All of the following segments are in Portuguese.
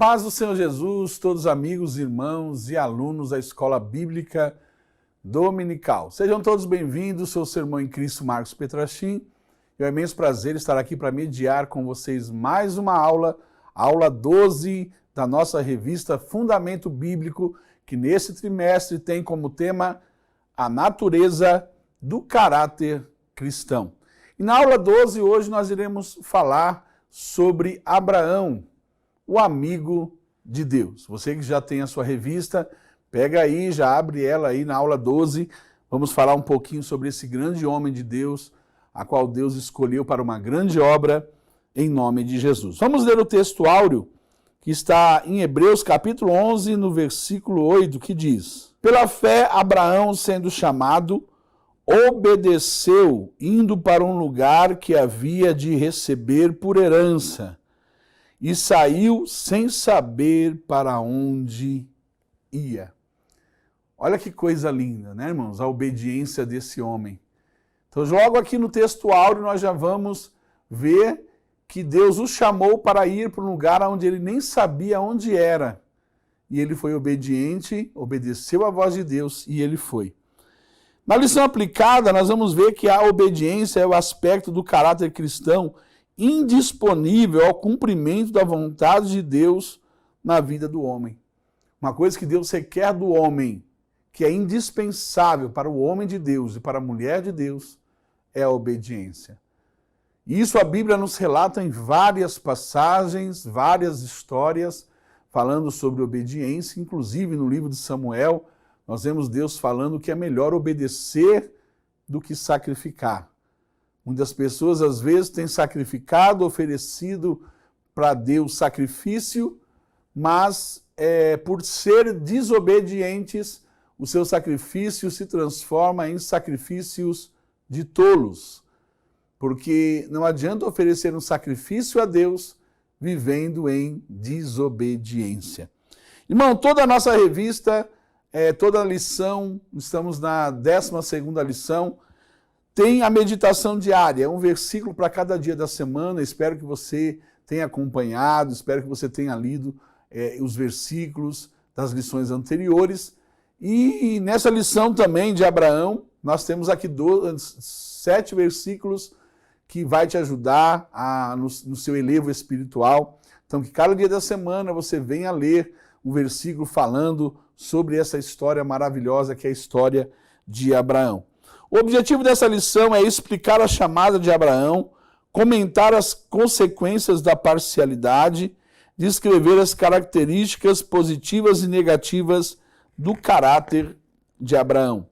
paz do Senhor Jesus, todos amigos, irmãos e alunos da Escola Bíblica Dominical. Sejam todos bem-vindos, seu sermão em Cristo, Marcos Petrachim. É um imenso prazer estar aqui para mediar com vocês mais uma aula 12 da nossa revista Fundamento Bíblico, que nesse trimestre tem como tema a natureza do caráter cristão. E na aula 12 hoje nós iremos falar sobre Abraão, o amigo de Deus. Você que já tem a sua revista, pega aí, já abre ela aí na aula 12. Vamos falar um pouquinho sobre esse grande homem de Deus, a qual Deus escolheu para uma grande obra, em nome de Jesus. Vamos ler o texto áureo, que está em Hebreus capítulo 11, no versículo 8, que diz: Pela fé, Abraão, sendo chamado, obedeceu, indo para um lugar que havia de receber por herança, e saiu sem saber para onde ia. Olha que coisa linda, né, irmãos? A obediência desse homem. Então, logo aqui no texto áureo, nós já vamos ver que Deus o chamou para ir para um lugar onde ele nem sabia onde era. E ele foi obediente, obedeceu à voz de Deus e ele foi. Na lição aplicada, nós vamos ver que a obediência é o aspecto do caráter cristão indisponível ao cumprimento da vontade de Deus na vida do homem. Uma coisa que Deus requer do homem, que é indispensável para o homem de Deus e para a mulher de Deus, é a obediência. E isso a Bíblia nos relata em várias passagens, várias histórias, falando sobre obediência, inclusive no livro de Samuel, nós vemos Deus falando que é melhor obedecer do que sacrificar. Muitas pessoas, às vezes, têm sacrificado, oferecido para Deus sacrifício, mas por ser desobedientes, o seu sacrifício se transforma em sacrifícios de tolos. Porque não adianta oferecer um sacrifício a Deus vivendo em desobediência. Irmão, toda a nossa revista, toda a lição, estamos na 12ª lição, tem a meditação diária, um versículo para cada dia da semana. Espero que você tenha acompanhado, espero que você tenha lido os versículos das lições anteriores. E nessa lição também de Abraão, nós temos aqui 7 versículos que vai te ajudar no seu elevo espiritual. Então, que cada dia da semana você venha ler um versículo falando sobre essa história maravilhosa que é a história de Abraão. O objetivo dessa lição é explicar a chamada de Abraão, comentar as consequências da parcialidade, descrever as características positivas e negativas do caráter de Abraão.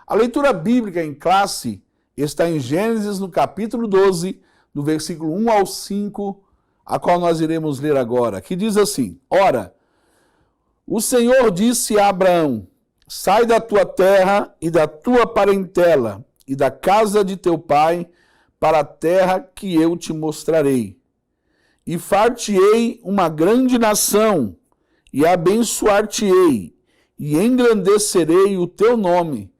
A leitura bíblica em classe está em Gênesis, no capítulo 12, do versículo 1 ao 5, a qual nós iremos ler agora, que diz assim: Ora, o Senhor disse a Abraão: Sai da tua terra e da tua parentela e da casa de teu pai para a terra que eu te mostrarei. E far-te-ei uma grande nação, e abençoar-te-ei, e engrandecerei o teu nome,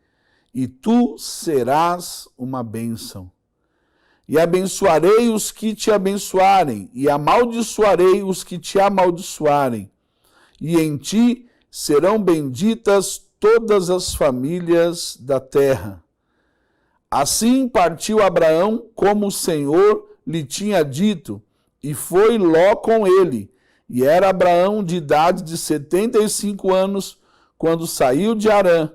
e tu serás uma bênção. E abençoarei os que te abençoarem, e amaldiçoarei os que te amaldiçoarem. E em ti serão benditas todas as famílias da terra. Assim partiu Abraão, como o Senhor lhe tinha dito, e foi Ló com ele. E era Abraão de idade de 75 anos, quando saiu de Harã.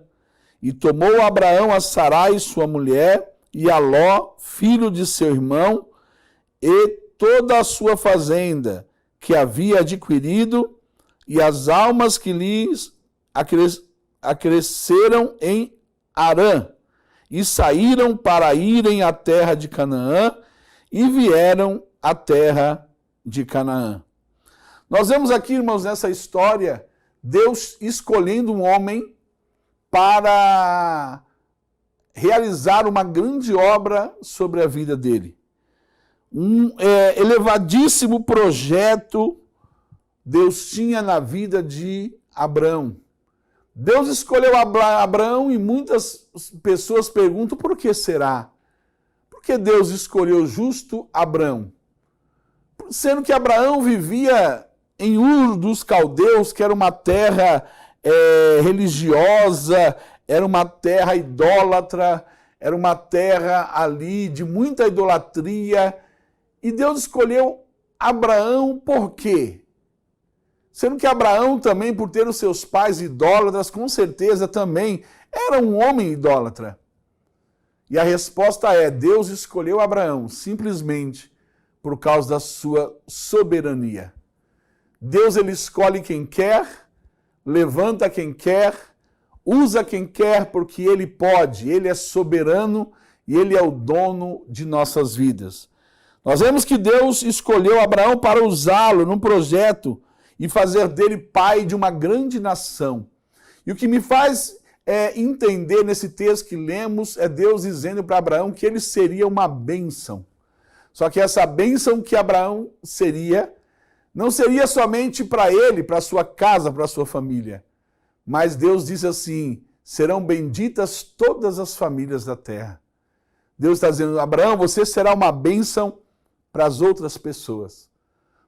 E tomou Abraão a Sarai, sua mulher, e a Ló, filho de seu irmão, e toda a sua fazenda, que havia adquirido, e as almas que lhes acresceram em Harã, e saíram para irem à terra de Canaã, e vieram à terra de Canaã. Nós vemos aqui, irmãos, nessa história, Deus escolhendo um homem para realizar uma grande obra sobre a vida dele. Um elevadíssimo projeto Deus tinha na vida de Abraão. Deus escolheu Abraão e muitas pessoas perguntam: por que será? Por que Deus escolheu justo Abraão? Sendo que Abraão vivia em Ur dos Caldeus, que era uma terra religiosa, era uma terra idólatra, era uma terra ali de muita idolatria, e Deus escolheu Abraão por quê? Sendo que Abraão também, por ter os seus pais idólatras, com certeza também era um homem idólatra. E a resposta é, Deus escolheu Abraão simplesmente por causa da sua soberania. Deus, ele escolhe quem quer, levanta quem quer, usa quem quer porque ele pode, ele é soberano e ele é o dono de nossas vidas. Nós vemos que Deus escolheu Abraão para usá-lo num projeto e fazer dele pai de uma grande nação. E o que me faz entender nesse texto que lemos é Deus dizendo para Abraão que ele seria uma bênção. Só que essa bênção que Abraão seria, não seria somente para ele, para sua casa, para sua família. Mas Deus diz assim, serão benditas todas as famílias da terra. Deus está dizendo, Abraão, você será uma bênção para as outras pessoas.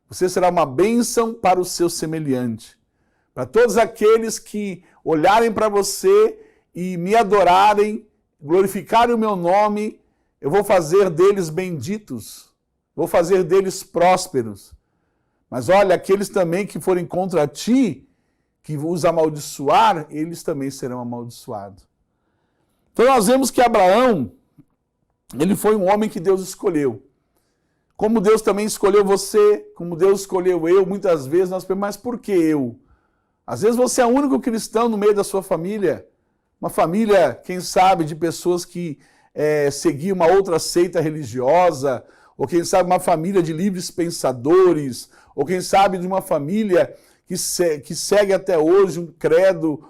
Você será uma bênção para o seu semelhante. Para todos aqueles que olharem para você e me adorarem, glorificarem o meu nome, eu vou fazer deles benditos, vou fazer deles prósperos. Mas olha, aqueles também que forem contra ti, que os amaldiçoar, eles também serão amaldiçoados. Então nós vemos que Abraão, ele foi um homem que Deus escolheu. Como Deus também escolheu você, como Deus escolheu eu, muitas vezes nós pensamos, mas por que eu? Às vezes você é o único cristão no meio da sua família, uma família, quem sabe, de pessoas que seguiam uma outra seita religiosa, ou quem sabe uma família de livres pensadores, ou quem sabe de uma família que segue até hoje um credo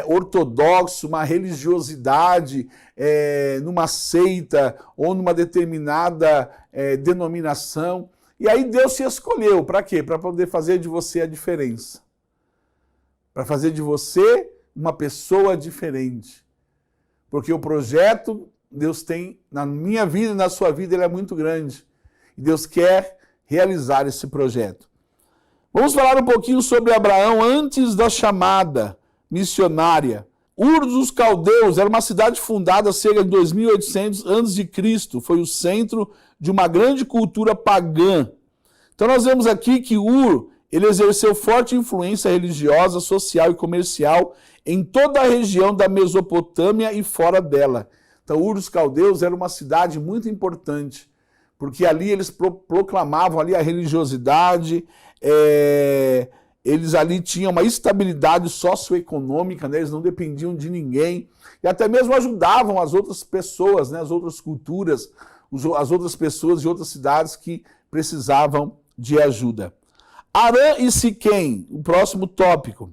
ortodoxo, uma religiosidade numa seita ou numa determinada denominação. E aí Deus se escolheu, para quê? Para poder fazer de você a diferença. Para fazer de você uma pessoa diferente. Porque o projeto Deus tem na minha vida e na sua vida, ele é muito grande. E Deus quer realizar esse projeto. Vamos falar um pouquinho sobre Abraão antes da chamada missionária. Ur dos Caldeus era uma cidade fundada cerca de 2800 a.C. Foi o centro de uma grande cultura pagã. Então nós vemos aqui que Ur, ele exerceu forte influência religiosa, social e comercial em toda a região da Mesopotâmia e fora dela. Então Ur dos Caldeus era uma cidade muito importante, porque ali eles proclamavam ali a religiosidade, eles ali tinham uma estabilidade socioeconômica, né? Eles não dependiam de ninguém, e até mesmo ajudavam as outras pessoas, né? As outras culturas, as outras pessoas de outras cidades que precisavam de ajuda. Harã e Siquém, o próximo tópico.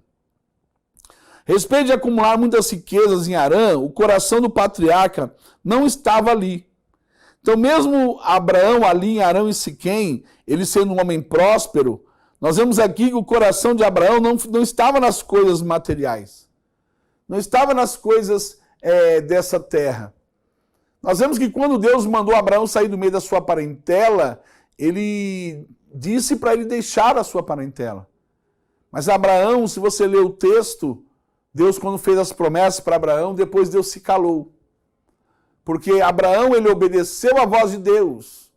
Respeito de acumular muitas riquezas em Harã, o coração do patriarca não estava ali. Então mesmo Abraão ali em Harã e Siquém, ele sendo um homem próspero, nós vemos aqui que o coração de Abraão não estava nas coisas materiais. Não estava nas coisas dessa terra. Nós vemos que quando Deus mandou Abraão sair do meio da sua parentela, ele disse para ele deixar a sua parentela. Mas Abraão, se você ler o texto, Deus quando fez as promessas para Abraão, depois Deus se calou. Porque Abraão, ele obedeceu à voz de Deus.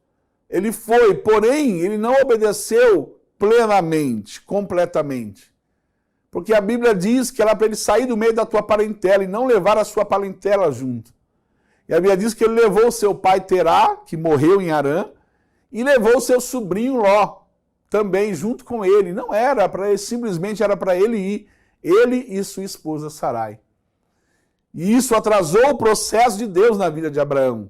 Ele foi, porém, ele não obedeceu plenamente, completamente. Porque a Bíblia diz que era para ele sair do meio da tua parentela e não levar a sua parentela junto. E a Bíblia diz que ele levou o seu pai Terá, que morreu em Harã, e levou o seu sobrinho Ló, também junto com ele. Não era para ele, simplesmente era para ele ir, ele e sua esposa Sarai. E isso atrasou o processo de Deus na vida de Abraão.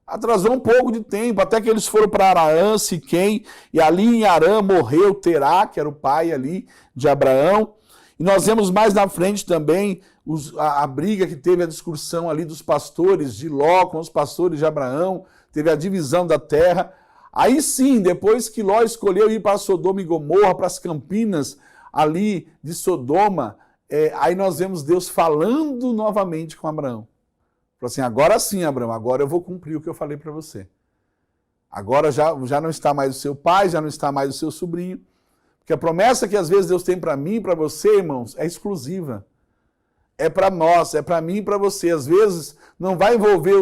Atrasou um pouco de tempo, até que eles foram para Arã, Siquém, e ali em Arã morreu Terá, que era o pai ali de Abraão. E nós vemos mais na frente também a briga que teve, a discussão ali dos pastores de Ló com os pastores de Abraão, teve a divisão da terra. Aí sim, depois que Ló escolheu ir para Sodoma e Gomorra, para as campinas ali de Sodoma, aí nós vemos Deus falando novamente com Abraão. Falou assim, agora sim, Abraão, agora eu vou cumprir o que eu falei para você. Agora já não está mais o seu pai, já não está mais o seu sobrinho, Porque a promessa que às vezes Deus tem para mim e para você, irmãos, é exclusiva. É para nós, é para mim e para você. Às vezes não vai envolver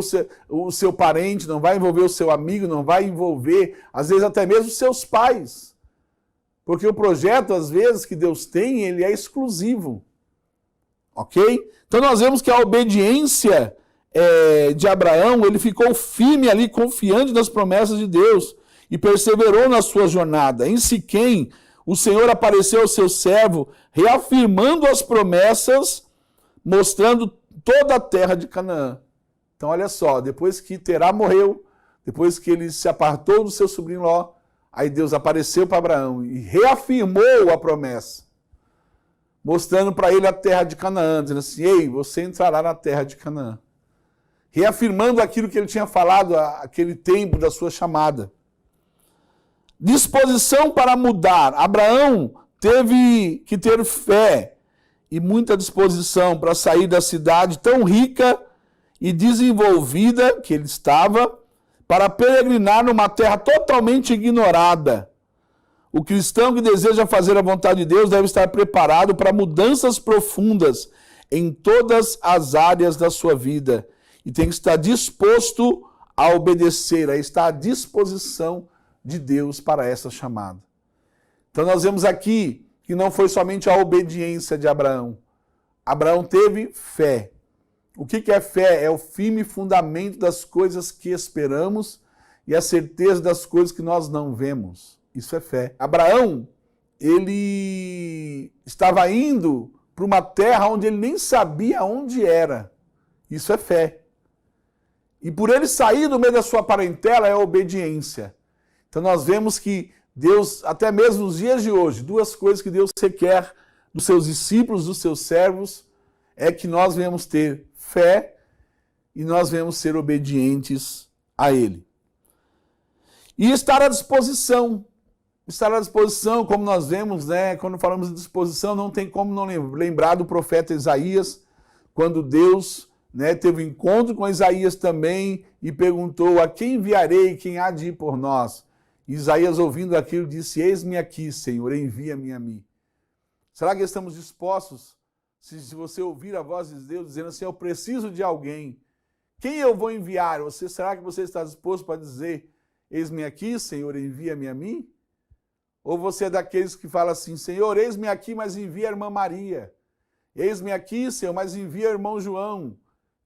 o seu parente, não vai envolver o seu amigo, não vai envolver, às vezes até mesmo os seus pais. Porque o projeto, às vezes, que Deus tem, ele é exclusivo. Ok? Então nós vemos que a obediência de Abraão, ele ficou firme ali, confiante nas promessas de Deus e perseverou na sua jornada. Em Siquém, o Senhor apareceu ao seu servo, reafirmando as promessas, mostrando toda a terra de Canaã. Então, olha só, depois que Terá morreu, depois que ele se apartou do seu sobrinho Ló, aí Deus apareceu para Abraão e reafirmou a promessa, mostrando para ele a terra de Canaã, dizendo assim, ei, você entrará na terra de Canaã. Reafirmando aquilo que ele tinha falado aquele tempo da sua chamada. Disposição para mudar. Abraão teve que ter fé e muita disposição para sair da cidade tão rica e desenvolvida que ele estava, para peregrinar numa terra totalmente ignorada. O cristão que deseja fazer a vontade de Deus deve estar preparado para mudanças profundas em todas as áreas da sua vida e tem que estar disposto a obedecer, a estar à disposição de Deus para essa chamada. Então nós vemos aqui que não foi somente a obediência de Abraão. Abraão teve fé. O que é fé? É o firme fundamento das coisas que esperamos e a certeza das coisas que nós não vemos. Isso é fé. Abraão, ele estava indo para uma terra onde ele nem sabia onde era. Isso é fé. E por ele sair do meio da sua parentela é obediência. Então nós vemos que Deus, até mesmo nos dias de hoje, duas coisas que Deus requer dos seus discípulos, dos seus servos, é que nós venhamos ter fé e nós venhamos ser obedientes a Ele. E estar à disposição. Estar à disposição, como nós vemos, né, quando falamos de disposição, não tem como não lembrar do profeta Isaías, quando Deus, né, teve um encontro com Isaías também e perguntou, a quem enviarei, quem há de ir por nós? Isaías, ouvindo aquilo, disse, eis-me aqui, Senhor, envia-me a mim. Será que estamos dispostos, se você ouvir a voz de Deus dizendo assim, eu preciso de alguém, quem eu vou enviar? Será que você está disposto para dizer, eis-me aqui, Senhor, envia-me a mim? Ou você é daqueles que fala assim, Senhor, eis-me aqui, mas envia a irmã Maria. Eis-me aqui, Senhor, mas envia o irmão João,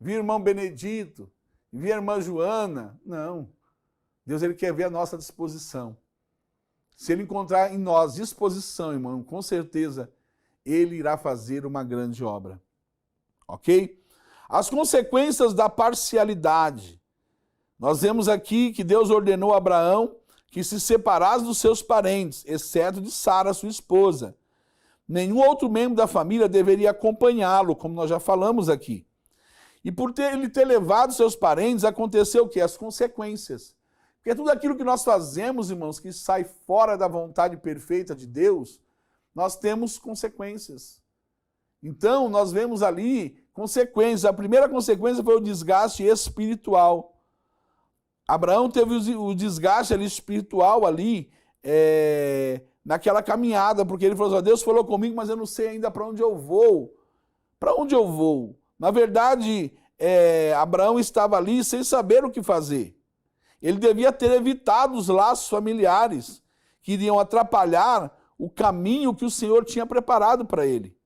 envia o irmão Benedito, envia a irmã Joana. Não. Deus, ele quer ver a nossa disposição. Se ele encontrar em nós disposição, irmão, com certeza ele irá fazer uma grande obra. Ok? As consequências da parcialidade. Nós vemos aqui que Deus ordenou a Abraão que se separasse dos seus parentes, exceto de Sara, sua esposa. Nenhum outro membro da família deveria acompanhá-lo, como nós já falamos aqui. E por ele ter levado seus parentes, aconteceu o quê? As consequências. Porque tudo aquilo que nós fazemos, irmãos, que sai fora da vontade perfeita de Deus, nós temos consequências. Então, nós vemos ali consequências. A primeira consequência foi o desgaste espiritual. Abraão teve o desgaste ali, espiritual ali, naquela caminhada, porque ele falou assim, Deus falou comigo, mas eu não sei ainda para onde eu vou. Para onde eu vou? Na verdade, Abraão estava ali sem saber o que fazer. Ele devia ter evitado os laços familiares que iriam atrapalhar o caminho que o Senhor tinha preparado para ele.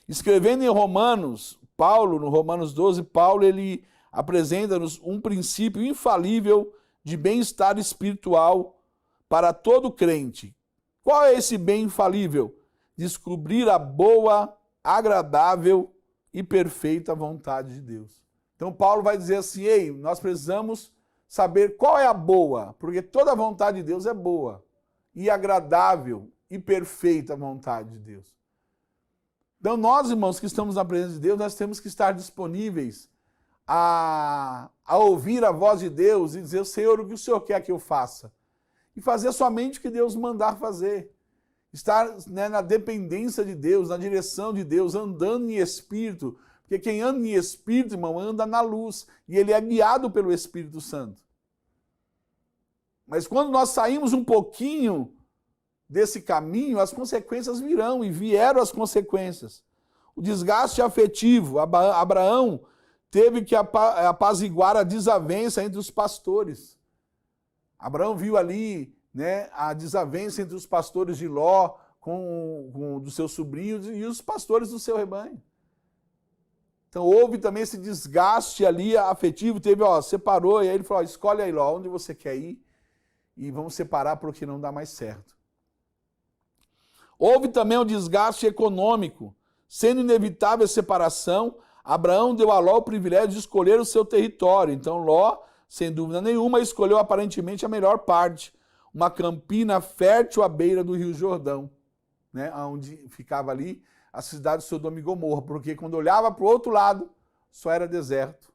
Escrevendo em Romanos, Paulo, no Romanos 12, Paulo, ele apresenta-nos um princípio infalível de bem-estar espiritual para todo crente. Qual é esse bem infalível? Descobrir a boa, agradável e perfeita vontade de Deus. Então Paulo vai dizer assim, ei, nós precisamos saber qual é a boa, porque toda a vontade de Deus é boa e agradável e perfeita vontade de Deus. Então nós, irmãos, que estamos na presença de Deus, nós temos que estar disponíveis a ouvir a voz de Deus e dizer, Senhor, o que o Senhor quer que eu faça? E fazer somente o que Deus mandar fazer. Estar, né, na dependência de Deus, na direção de Deus, andando em espírito. Porque quem anda em espírito, irmão, anda na luz. E ele é guiado pelo Espírito Santo. Mas quando nós saímos um pouquinho desse caminho, as consequências virão, e vieram as consequências. O desgaste afetivo. Abraão teve que apaziguar a desavença entre os pastores. Abraão viu ali, né, a desavença entre os pastores de Ló com dos seus sobrinhos e os pastores do seu rebanho. Então houve também esse desgaste ali afetivo, separou, e aí ele falou, escolhe aí Ló, onde você quer ir, e vamos separar porque não dá mais certo. Houve também o desgaste econômico, sendo inevitável a separação, Abraão deu a Ló o privilégio de escolher o seu território. Então Ló, sem dúvida nenhuma, escolheu aparentemente a melhor parte, uma campina fértil à beira do Rio Jordão, né, onde ficava ali a cidade de Sodoma e Gomorra, porque quando olhava para o outro lado, só era deserto,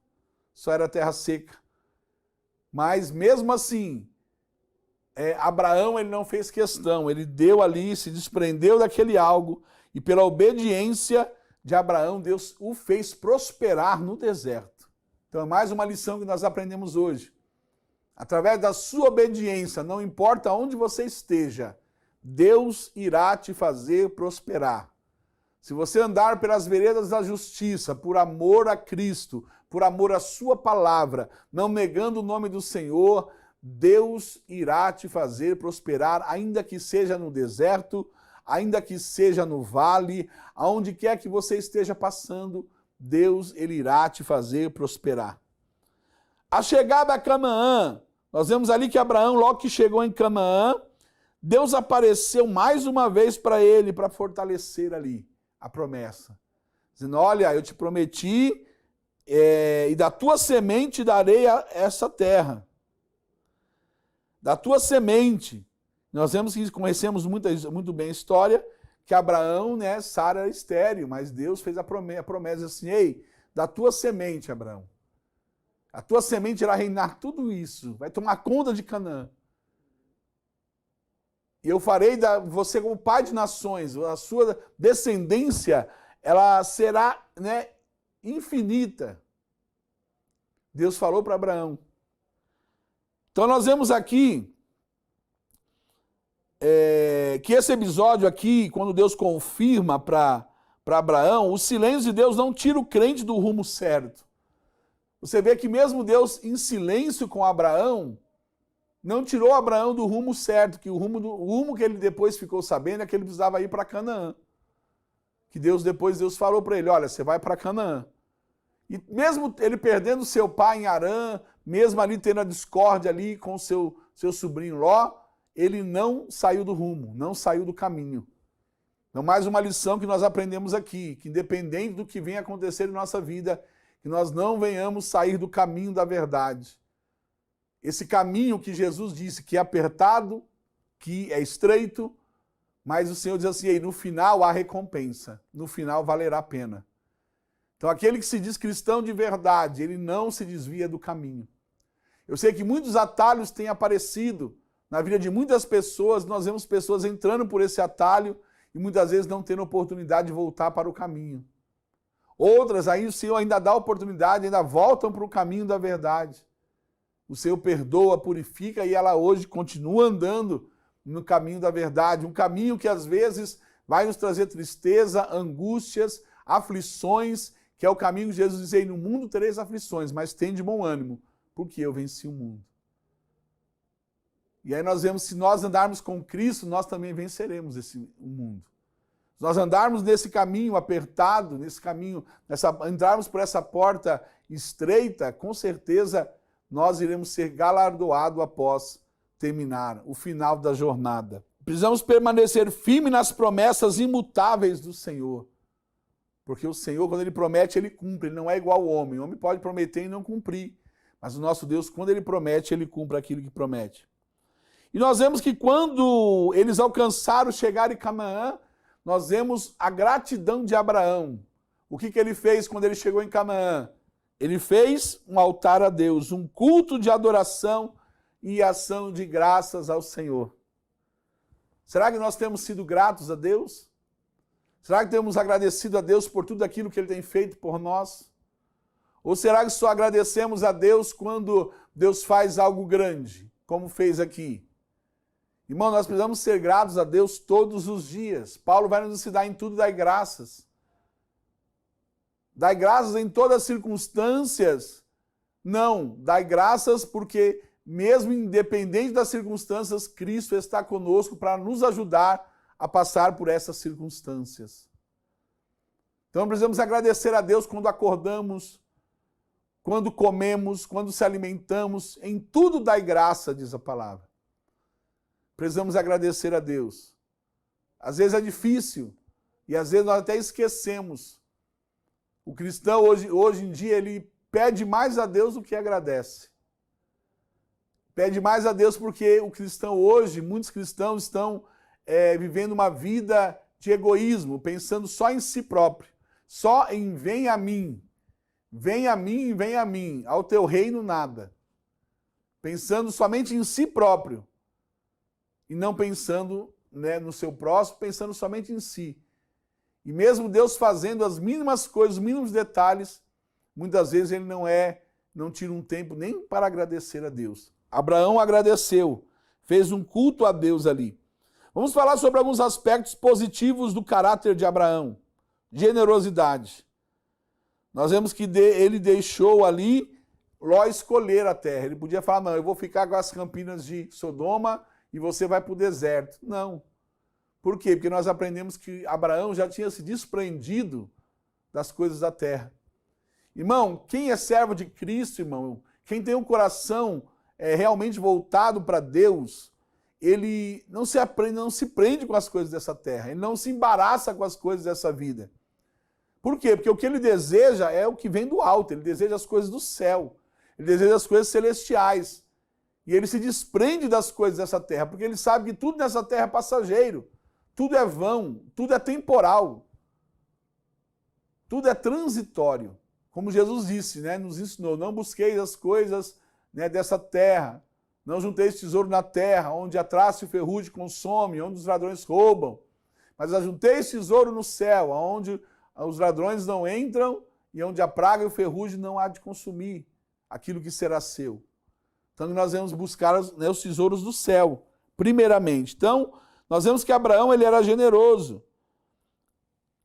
só era terra seca. Mas mesmo assim, Abraão ele não fez questão, ele deu ali, se desprendeu daquele algo, e pela obediência de Abraão, Deus o fez prosperar no deserto. Então é mais uma lição que nós aprendemos hoje. Através da sua obediência, não importa onde você esteja, Deus irá te fazer prosperar. Se você andar pelas veredas da justiça, por amor a Cristo, por amor à sua palavra, não negando o nome do Senhor, Deus irá te fazer prosperar, ainda que seja no deserto, ainda que seja no vale, aonde quer que você esteja passando, Deus ele irá te fazer prosperar. A chegada a Canaã, nós vemos ali que Abraão, logo que chegou em Canaã, Deus apareceu mais uma vez para ele, para fortalecer ali a promessa. Dizendo, olha, eu te prometi, e da tua semente darei essa terra. Da tua semente. Nós vemos que conhecemos muito bem a história, que Abraão, né, Sara era estéril, mas Deus fez a promessa assim, ei, da tua semente, Abraão. A tua semente irá reinar tudo isso, vai tomar conta de Canaã. E eu farei você como pai de nações, a sua descendência, ela será, né, infinita. Deus falou para Abraão. Então nós vemos aqui que esse episódio aqui, quando Deus confirma para Abraão, o silêncio de Deus não tira o crente do rumo certo. Você vê que mesmo Deus em silêncio com Abraão, não tirou Abraão do rumo certo, que o rumo que ele depois ficou sabendo é que ele precisava ir para Canaã. Que Deus falou para ele, olha, você vai para Canaã. E mesmo ele perdendo seu pai em Harã, mesmo ali tendo a discórdia ali com seu sobrinho Ló, ele não saiu do rumo, não saiu do caminho. Então, mais uma lição que nós aprendemos aqui, que independente do que venha acontecer em nossa vida, que nós não venhamos sair do caminho da verdade. Esse caminho que Jesus disse que é apertado, que é estreito, mas o Senhor diz assim, no final há recompensa, no final valerá a pena. Então aquele que se diz cristão de verdade, ele não se desvia do caminho. Eu sei que muitos atalhos têm aparecido na vida de muitas pessoas, nós vemos pessoas entrando por esse atalho e muitas vezes não tendo oportunidade de voltar para o caminho. Outras, aí o Senhor ainda dá oportunidade, ainda voltam para o caminho da verdade. O Senhor perdoa, purifica e ela hoje continua andando no caminho da verdade. Um caminho que às vezes vai nos trazer tristeza, angústias, aflições, que é o caminho que Jesus dizia, no mundo tereis aflições, mas tem de bom ânimo, porque eu venci o mundo. E aí nós vemos, se nós andarmos com Cristo, nós também venceremos o mundo. Se nós andarmos nesse caminho apertado, nesse caminho, entrarmos por essa porta estreita, com certeza nós iremos ser galardoados após terminar o final da jornada. Precisamos permanecer firmes nas promessas imutáveis do Senhor. Porque o Senhor, quando Ele promete, Ele cumpre. Ele não é igual ao homem. O homem pode prometer e não cumprir. Mas o nosso Deus, quando Ele promete, Ele cumpre aquilo que promete. E nós vemos que quando eles alcançaram, chegaram em Canaã, nós vemos a gratidão de Abraão. O que ele fez quando ele chegou em Canaã? Ele fez um altar a Deus, um culto de adoração e ação de graças ao Senhor. Será que nós temos sido gratos a Deus? Será que temos agradecido a Deus por tudo aquilo que Ele tem feito por nós? Ou será que só agradecemos a Deus quando Deus faz algo grande, como fez aqui? Irmão, nós precisamos ser gratos a Deus todos os dias. Paulo vai nos ensinar em tudo, dai graças. Dai graças em todas as circunstâncias. Não, dai graças porque, mesmo independente das circunstâncias, Cristo está conosco para nos ajudar a passar por essas circunstâncias. Então precisamos agradecer a Deus quando acordamos, quando comemos, quando se alimentamos. Em tudo dai graça, diz a palavra. Precisamos agradecer a Deus. Às vezes é difícil e às vezes nós até esquecemos. O cristão hoje em dia ele pede mais a Deus do que agradece. Pede mais a Deus porque o cristão hoje, muitos cristãos estão vivendo uma vida de egoísmo, pensando só em si próprio, só em vem a mim, vem a mim, vem a mim, ao teu reino nada. Pensando somente em si próprio e não pensando, né, no seu próximo, pensando somente em si. E mesmo Deus fazendo as mínimas coisas, os mínimos detalhes, muitas vezes ele não tira um tempo nem para agradecer a Deus. Abraão agradeceu, fez um culto a Deus ali. Vamos falar sobre alguns aspectos positivos do caráter de Abraão. Generosidade. Nós vemos que ele deixou ali Ló escolher a terra. Ele podia falar, não, eu vou ficar com as campinas de Sodoma e você vai para o deserto. Não. Por quê? Porque nós aprendemos que Abraão já tinha se desprendido das coisas da terra. Irmão, quem é servo de Cristo, irmão, quem tem um coração realmente voltado para Deus, ele não se prende com as coisas dessa terra, ele não se embaraça com as coisas dessa vida. Por quê? Porque o que ele deseja é o que vem do alto, ele deseja as coisas do céu, ele deseja as coisas celestiais. E ele se desprende das coisas dessa terra, porque ele sabe que tudo nessa terra é passageiro, tudo é vão, tudo é temporal, tudo é transitório. Como Jesus disse, né, nos ensinou, não busqueis as coisas, né, dessa terra, não junteis tesouro na terra, onde a traça e o ferrugem consomem, onde os ladrões roubam, mas ajunteis tesouro no céu, onde os ladrões não entram e onde a praga e o ferrugem não há de consumir aquilo que será seu. Então nós vamos buscar os tesouros do céu, primeiramente. Então, nós vemos que Abraão ele era generoso.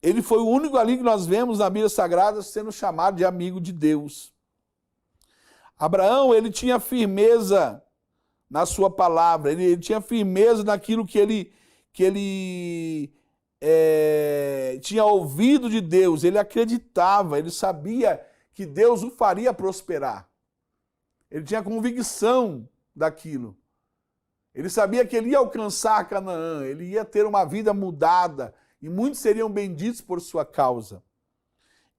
Ele foi o único ali que nós vemos na Bíblia Sagrada sendo chamado de amigo de Deus. Abraão, ele tinha firmeza na sua palavra, ele tinha firmeza naquilo que ele tinha ouvido de Deus, ele acreditava, ele sabia que Deus o faria prosperar. Ele tinha convicção daquilo. Ele sabia que ele ia alcançar Canaã, ele ia ter uma vida mudada e muitos seriam benditos por sua causa.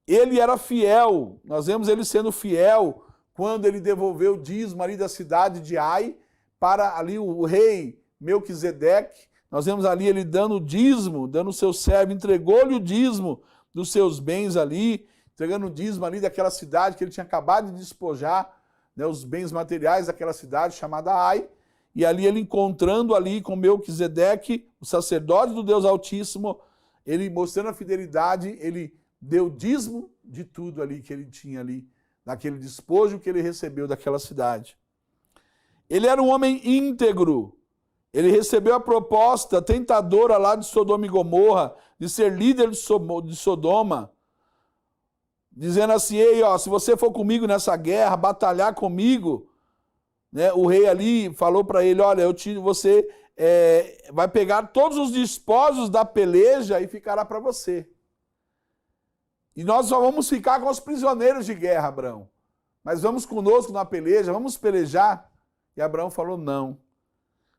Ele era fiel, nós vemos ele sendo fiel quando ele devolveu o dízimo ali da cidade de Ai para ali o rei Melquisedeque. Nós vemos ali ele dando o dízimo, dando o seu servo, entregou-lhe o dízimo dos seus bens ali, entregando o dízimo ali daquela cidade que ele tinha acabado de despojar, né, os bens materiais daquela cidade chamada Ai, e ali ele encontrando ali com Melquisedeque, o sacerdote do Deus Altíssimo, ele mostrando a fidelidade, ele deu dízimo de tudo ali que ele tinha ali, naquele despojo que ele recebeu daquela cidade. Ele era um homem íntegro, ele recebeu a proposta tentadora lá de Sodoma e Gomorra, de ser líder de Sodoma, dizendo assim, ei, ó, se você for comigo nessa guerra, batalhar comigo, né, o rei ali falou para ele, olha, você vai pegar todos os despojos da peleja e ficará para você. E nós só vamos ficar com os prisioneiros de guerra, Abraão. Mas vamos conosco na peleja, vamos pelejar. E Abraão falou não.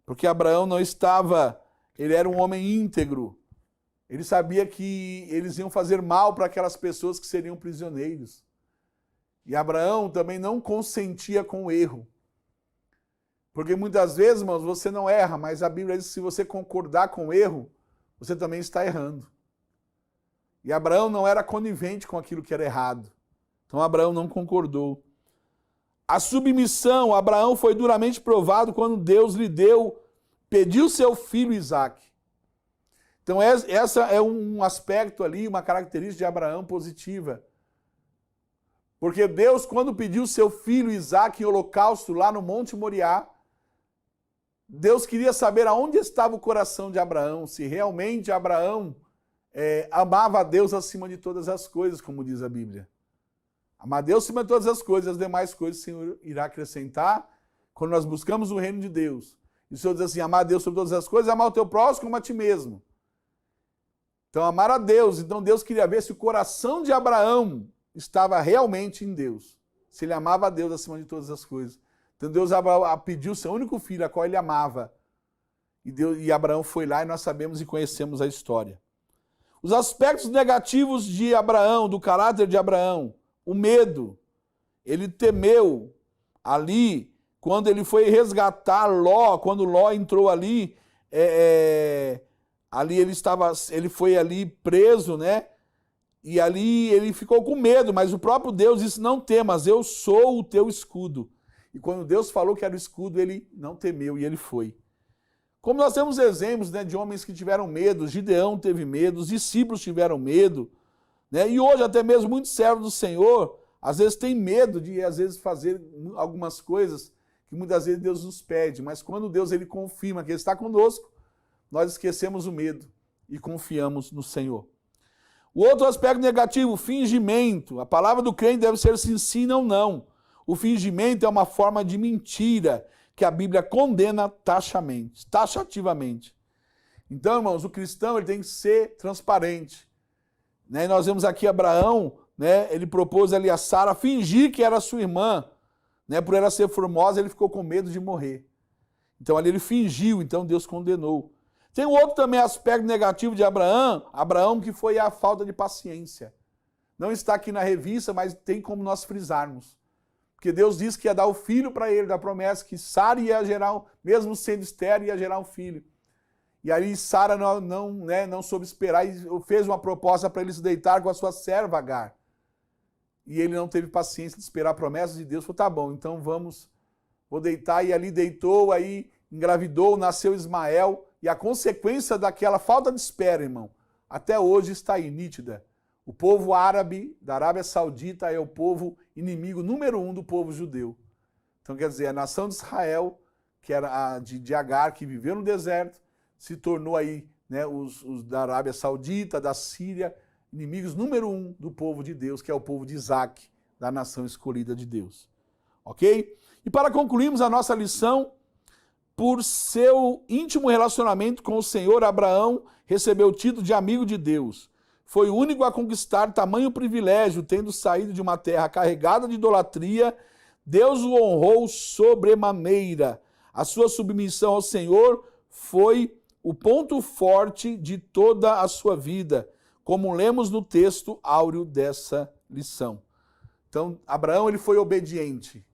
Porque Abraão não estava, ele era um homem íntegro. Ele sabia que eles iam fazer mal para aquelas pessoas que seriam prisioneiros. E Abraão também não consentia com o erro. Porque muitas vezes, irmãos, você não erra, mas a Bíblia diz que se você concordar com o erro, você também está errando. E Abraão não era conivente com aquilo que era errado. Então Abraão não concordou. A submissão, Abraão foi duramente provado quando Deus pediu seu filho Isaque. Então essa é um aspecto ali, uma característica de Abraão positiva. Porque Deus, quando pediu seu filho Isaque em holocausto lá no Monte Moriá, Deus queria saber aonde estava o coração de Abraão, se realmente Abraão amava a Deus acima de todas as coisas, como diz a Bíblia. Amar a Deus acima de todas as coisas, as demais coisas o Senhor irá acrescentar quando nós buscamos o reino de Deus. E o Senhor diz assim, amar a Deus sobre todas as coisas, amar o teu próximo como a ti mesmo. Então, amar a Deus. Então, Deus queria ver se o coração de Abraão estava realmente em Deus. Se ele amava a Deus acima de todas as coisas. Então, Deus pediu o seu único filho, a qual ele amava. E Abraão foi lá e nós sabemos e conhecemos a história. Os aspectos negativos de Abraão, do caráter de Abraão. O medo. Ele temeu ali, quando ele foi resgatar Ló, quando Ló entrou ali, ali ele foi ali preso, né? E ali ele ficou com medo, mas o próprio Deus disse, não temas, eu sou o teu escudo. E quando Deus falou que era o escudo, ele não temeu e ele foi. Como nós temos exemplos, né, de homens que tiveram medo, Gideão teve medo, os discípulos tiveram medo, né? E hoje até mesmo muitos servos do Senhor, às vezes têm medo de, às vezes, fazer algumas coisas que muitas vezes Deus nos pede, mas quando Deus ele confirma que ele está conosco, nós esquecemos o medo e confiamos no Senhor. O outro aspecto negativo, fingimento. A palavra do crente deve ser sim, sim, não, não. O fingimento é uma forma de mentira que a Bíblia condena taxativamente. Então, irmãos, o cristão ele tem que ser transparente. Né? E nós vemos aqui Abraão, né? Ele propôs ali a Sara fingir que era sua irmã. Né? Por ela ser formosa, ele ficou com medo de morrer. Então ali ele fingiu, então Deus condenou. Tem um outro também aspecto negativo de Abraão, que foi a falta de paciência. Não está aqui na revista, mas tem como nós frisarmos. Porque Deus disse que ia dar o filho para ele, da promessa que Sara ia gerar, mesmo sendo estéril, ia gerar um filho. E aí Sara não soube esperar e fez uma proposta para ele se deitar com a sua serva Agar. E ele não teve paciência de esperar a promessa de Deus. Falou, tá bom, então vou deitar. E ali deitou, aí engravidou, nasceu Ismael. E a consequência daquela falta de espera, irmão, até hoje está aí, nítida. O povo árabe da Arábia Saudita é o povo inimigo número 1 do povo judeu. Então, quer dizer, a nação de Israel, que era a de Agar, que viveu no deserto, se tornou aí, né, os da Arábia Saudita, da Síria, inimigos número 1 do povo de Deus, que é o povo de Isaac, da nação escolhida de Deus. Ok? E para concluirmos a nossa lição, por seu íntimo relacionamento com o Senhor, Abraão recebeu o título de amigo de Deus. Foi o único a conquistar tamanho privilégio, tendo saído de uma terra carregada de idolatria. Deus o honrou sobremaneira. A sua submissão ao Senhor foi o ponto forte de toda a sua vida, como lemos no texto áureo dessa lição. Então, Abraão ele foi obediente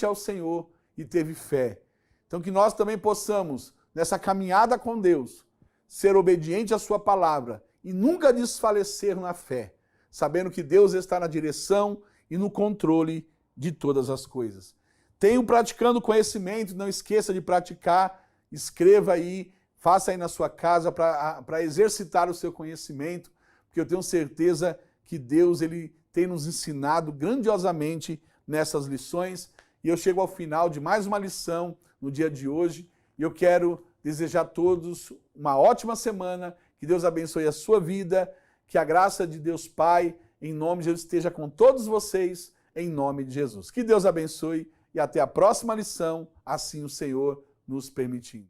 ao Senhor e teve fé. Então, que nós também possamos, nessa caminhada com Deus, ser obediente à sua palavra e nunca desfalecer na fé, sabendo que Deus está na direção e no controle de todas as coisas. Tenho praticando conhecimento, não esqueça de praticar, escreva aí, faça aí na sua casa para exercitar o seu conhecimento, porque eu tenho certeza que Deus ele tem nos ensinado grandiosamente nessas lições. E eu chego ao final de mais uma lição no dia de hoje, e eu quero desejar a todos uma ótima semana, que Deus abençoe a sua vida, que a graça de Deus Pai, em nome de Jesus, esteja com todos vocês, em nome de Jesus. Que Deus abençoe e até a próxima lição, assim o Senhor nos permitindo.